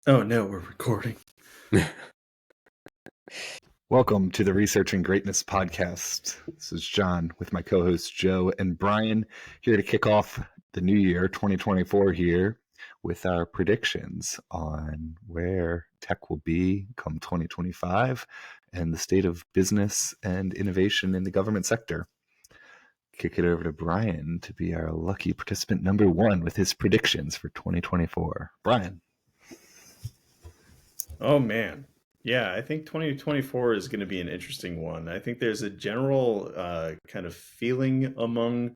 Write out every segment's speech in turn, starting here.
Oh no, we're recording. Welcome to the Researching Greatness podcast. This is John with my co-hosts Joe and Brian, here to kick off the new year 2024 here with our predictions on where tech will be come 2025 and the state of business and innovation in the government sector. Kick it over to Brian to be our lucky participant number one with his predictions for 2024. Brian. Oh man. Yeah, I think 2024 is going to be an interesting one. I think there's a general kind of feeling among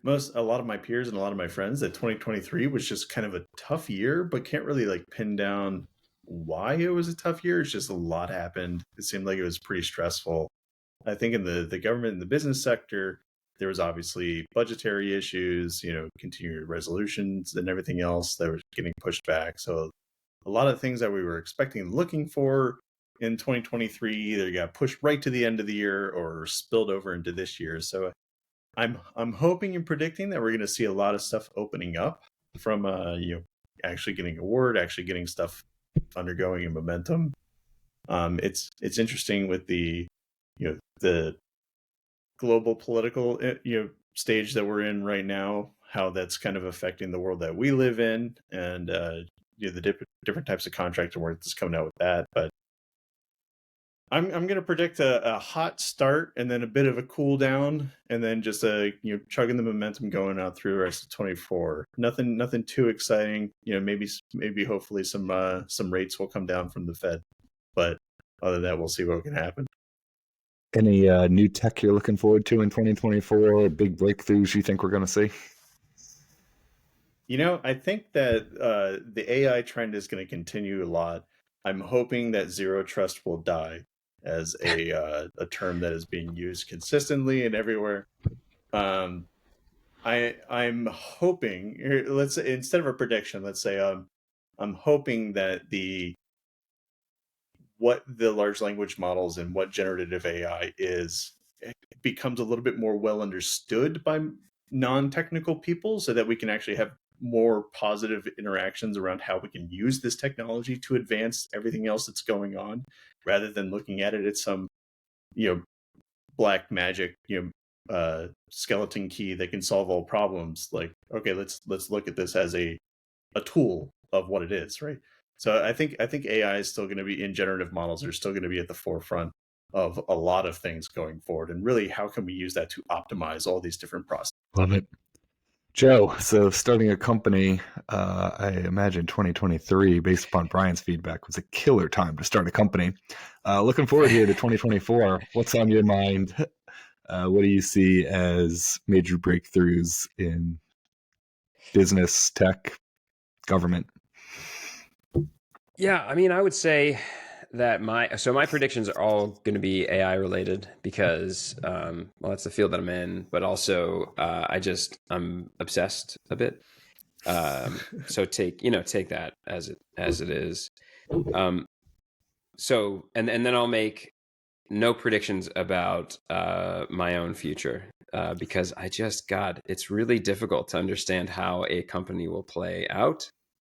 a lot of my peers and a lot of my friends that 2023 was just kind of a tough year, but can't really like pin down why it was a tough year. It's just a lot happened. It seemed like it was pretty stressful. I think in the government and the business sector, there was obviously budgetary issues, continued resolutions and everything else that was getting pushed back. So a lot of things that we were expecting and looking for in 2023 either got pushed right to the end of the year or spilled over into this year. So I'm hoping and predicting that we're going to see a lot of stuff opening up from actually getting a word, actually getting stuff undergoing a momentum. It's interesting with the global political stage that we're in right now, how that's kind of affecting the world that we live in, and the different types of contractor work that's coming out with that. But I'm going to predict a hot start and then a bit of a cool down, and then just chugging the momentum going out through the rest of 24. Nothing too exciting. Maybe hopefully some rates will come down from the Fed, but other than that, we'll see what can happen. Any new tech you're looking forward to in 2024? Big breakthroughs you think we're going to see? I think that the AI trend is going to continue a lot. I'm hoping that zero trust will die as a term that is being used consistently and everywhere. I'm hoping, let's say, instead of a prediction, let's say I'm hoping that what the large language models and what generative AI is becomes a little bit more well understood by non-technical people, so that we can actually have more positive interactions around how we can use this technology to advance everything else that's going on, rather than looking at it as some black magic skeleton key that can solve all problems. Like, okay, let's look at this as a tool of what it is, right? So I think AI is still going to be, in generative models, are still going to be at the forefront of a lot of things going forward. And really, how can we use that to optimize all these different processes? Love it. Joe, so starting a company, I imagine 2023, based upon Brian's feedback, was a killer time to start a company. Looking forward here to 2024. What's on your mind? What do you see as major breakthroughs in business, tech, government? Yeah, I mean, I would say that my predictions are all going to be AI related because, well, that's the field that I'm in, but also I'm obsessed a bit. So take that as it is. So and then I'll make no predictions about my own future because God, it's really difficult to understand how a company will play out,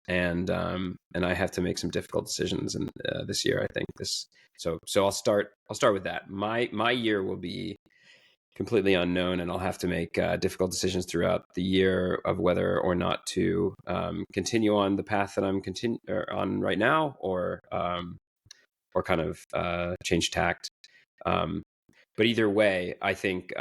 and I have to make some difficult decisions in this year. I think this. So I'll start with that. My year will be completely unknown, and I'll have to make difficult decisions throughout the year of whether or not to continue on the path that I'm on right now, or kind of change tact. But either way, I think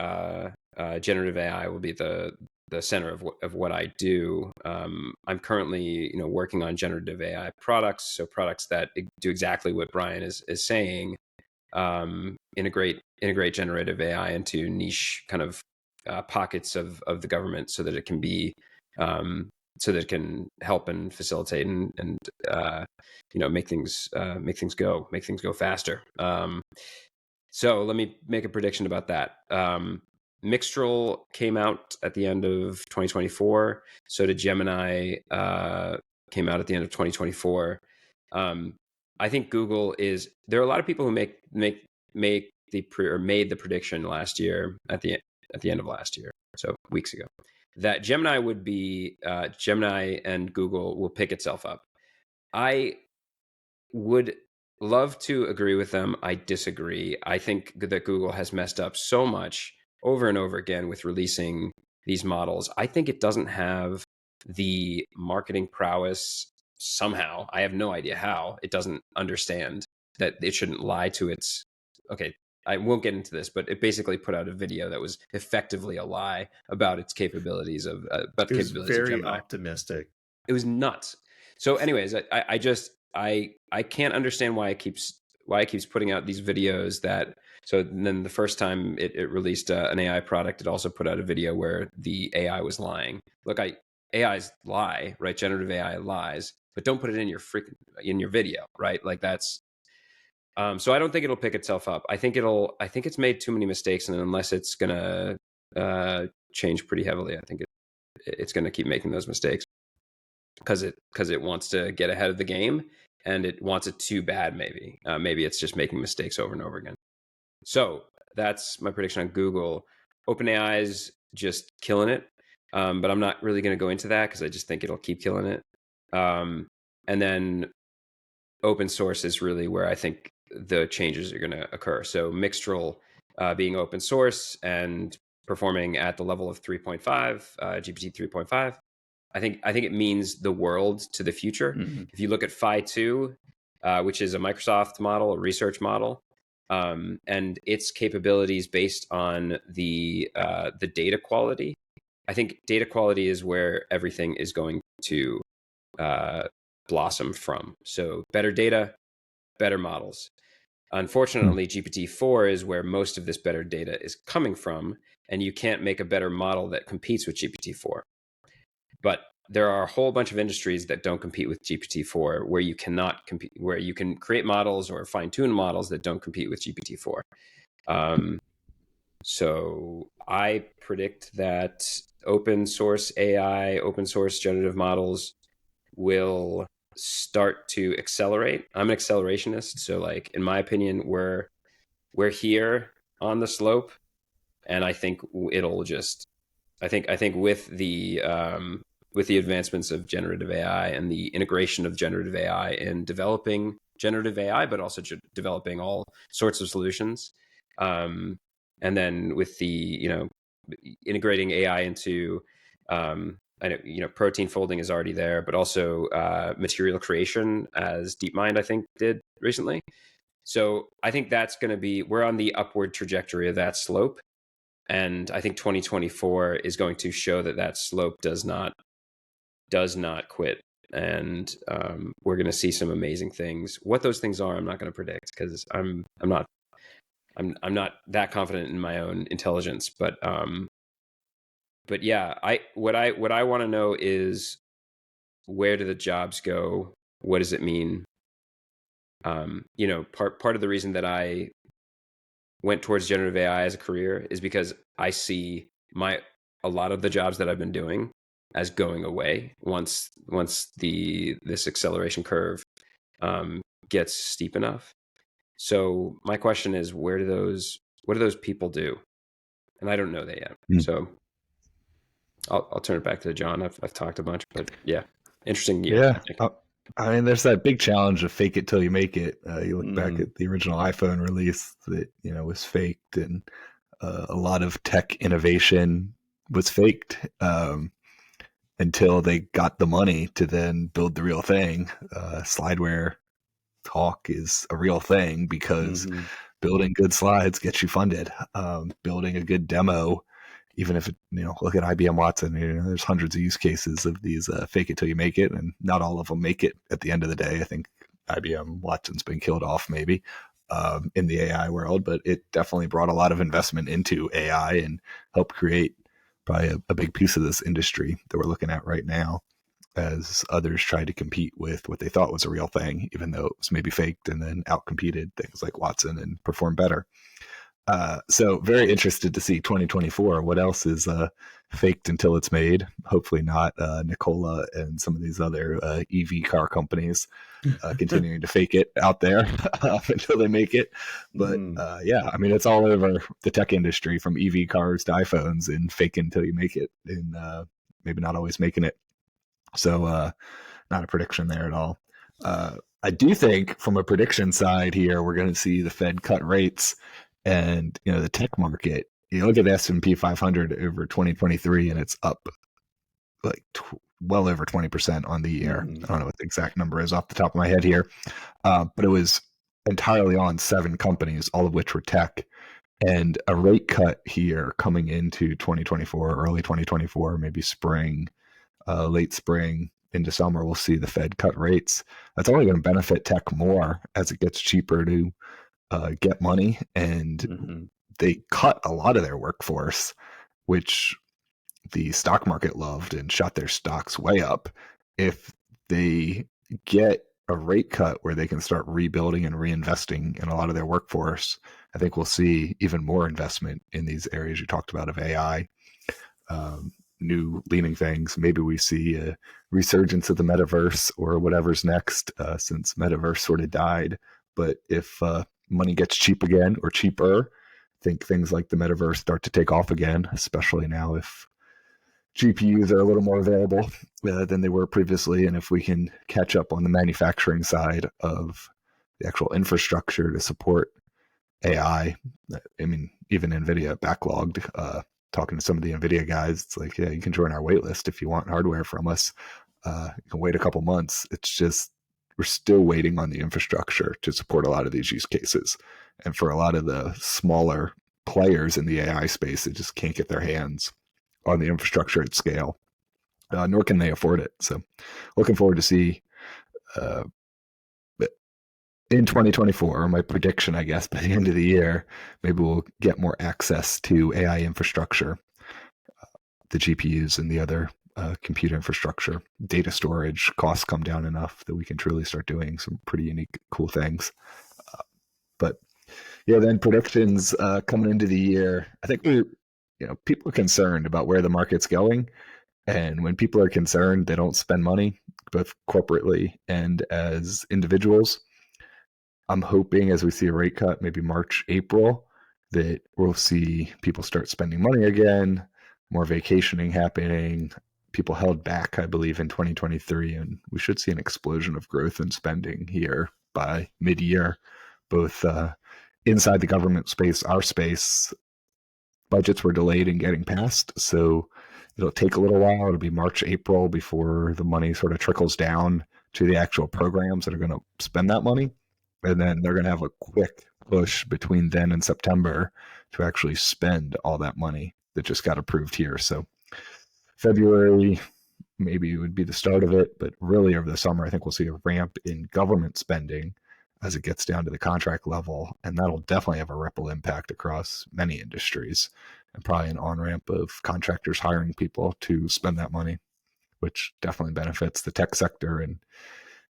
generative AI will be the center of what I do. I'm currently working on generative AI products, so products that do exactly what Brian is saying. Integrate generative AI into niche kind of pockets of the government, so that it can be so that it can help and facilitate and make things go faster. So let me make a prediction about that. Mixtral came out at the end of 2024. So did Gemini. Came out at the end of 2024. I think Google is. There are a lot of people who made the prediction last year at the end of last year, so weeks ago, that Gemini and Google will pick itself up. I would love to agree with them. I disagree. I think that Google has messed up so much over and over again with releasing these models. I think it doesn't have the marketing prowess somehow. I have no idea how. It doesn't understand that it shouldn't lie to its. Okay, I won't get into this, but it basically put out a video that was effectively a lie about its capabilities of it was very optimistic. It was nuts. So, anyways, I can't understand why it keeps putting out these videos that. So then the first time it released an AI product, it also put out a video where the AI was lying. Look, AIs lie, right? Generative AI lies, but don't put it in your video, right? Like that's. So I don't think it'll pick itself up. I think it's made too many mistakes, and unless it's gonna change pretty heavily, I think it's gonna keep making those mistakes because it wants to get ahead of the game, and it wants it too bad. Maybe it's just making mistakes over and over again. So that's my prediction on Google. OpenAI is just killing it, but I'm not really going to go into that because I just think it'll keep killing it. And then open source is really where I think the changes are going to occur. So Mixtral being open source and performing at the level of 3.5, GPT 3.5. I think it means the world to the future. Mm-hmm. If you look at Phi 2, which is a Microsoft model, a research model, and its capabilities based on the data quality, I think data quality is where everything is going to blossom from. So better data, better models. Unfortunately, GPT-4 is where most of this better data is coming from, and you can't make a better model that competes with GPT-4. But there are a whole bunch of industries that don't compete with GPT-4 where you cannot compete, where you can create models or fine-tune models that don't compete with GPT-4. So I predict that open source AI, open source generative models will start to accelerate. I'm an accelerationist, so like in my opinion, we're here on the slope, and I think it'll just. I think with the advancements of generative AI and the integration of generative AI in developing generative AI, but also developing all sorts of solutions, and then with the integrating AI into protein folding is already there, but also material creation, as DeepMind I think did recently. So I think that's going to be, we're on the upward trajectory of that slope. And I think 2024 is going to show that slope does not quit. And we're going to see some amazing things. What those things are, I'm not going to predict because I'm not that confident in my own intelligence. But yeah, what I want to know is, where do the jobs go? What does it mean? Part of the reason that I went towards generative AI as a career is because I see a lot of the jobs that I've been doing as going away once this acceleration curve gets steep enough. So my question is, what do those people do? And I don't know that yet. So I'll turn it back to John. I've talked a bunch, but yeah, interesting year. Yeah. I mean, there's that big challenge of fake it till you make it. You look back at the original iPhone release that, was faked, and a lot of tech innovation was faked until they got the money to then build the real thing. Slideware talk is a real thing because building good slides gets you funded. Building a good demo, even if look at IBM Watson, there's hundreds of use cases of these fake it till you make it, and not all of them make it at the end of the day. I think IBM Watson's been killed off maybe in the AI world, but it definitely brought a lot of investment into AI and helped create probably a big piece of this industry that we're looking at right now, as others tried to compete with what they thought was a real thing, even though it was maybe faked, and then outcompeted things like Watson and performed better. So very interested to see 2024. What else is faked until it's made? Hopefully not Nikola and some of these other EV car companies continuing to fake it out there until they make it. But yeah, I mean, it's all over the tech industry, from EV cars to iPhones, and fake it until you make it, and maybe not always making it. So not a prediction there at all. I do think from a prediction side here, we're going to see the Fed cut rates, and the tech market. You look at the S&P 500 over 2023, and it's up like well over 20% on the year. I don't know what the exact number is off the top of my head here, but it was entirely on 7 companies, all of which were tech. And a rate cut here coming into 2024, early 2024, maybe spring, late spring into summer, we'll see the Fed cut rates. That's only going to benefit tech more as it gets cheaper to get money. And they cut a lot of their workforce, which the stock market loved and shot their stocks way up. If they get a rate cut where they can start rebuilding and reinvesting in a lot of their workforce, I think we'll see even more investment in these areas you talked about of AI, new leaning things. Maybe we see a resurgence of the metaverse or whatever's next, since metaverse sort of died. But if money gets cheap again or cheaper, I think things like the metaverse start to take off again, especially now if GPUs are a little more available than they were previously. And if we can catch up on the manufacturing side of the actual infrastructure to support AI, I mean, even NVIDIA backlogged. Talking to some of the NVIDIA guys, it's like, yeah, you can join our wait list if you want hardware from us. You can wait a couple months. It's just, we're still waiting on the infrastructure to support a lot of these use cases. And for a lot of the smaller players in the AI space, they just can't get their hands on the infrastructure at scale, nor can they afford it. So looking forward to see in 2024, my prediction, I guess, by the end of the year, maybe we'll get more access to AI infrastructure, the GPUs and the other compute infrastructure, data storage costs come down enough that we can truly start doing some pretty unique, cool things. But yeah, then predictions coming into the year, I think people are concerned about where the market's going. And when people are concerned, they don't spend money, both corporately and as individuals. I'm hoping as we see a rate cut, maybe March, April, that we'll see people start spending money again, more vacationing happening. People held back, I believe, in 2023, and we should see an explosion of growth and spending here by mid-year, both inside the government space, our space. Budgets were delayed in getting passed, so it'll take a little while. It'll be March, April before the money sort of trickles down to the actual programs that are going to spend that money. And then they're going to have a quick push between then and September to actually spend all that money that just got approved here. So February maybe would be the start of it, but really over the summer, I think we'll see a ramp in government spending as it gets down to the contract level. And that'll definitely have a ripple impact across many industries and probably an on-ramp of contractors hiring people to spend that money, which definitely benefits the tech sector and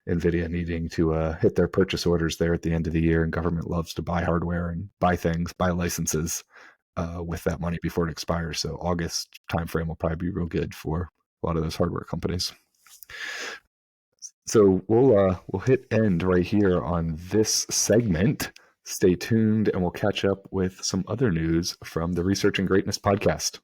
NVIDIA needing to hit their purchase orders there at the end of the year. And government loves to buy hardware and buy things, buy licenses with that money before it expires. So August timeframe will probably be real good for a lot of those hardware companies. So we'll hit end right here on this segment. Stay tuned and we'll catch up with some other news from the Research and Greatness podcast.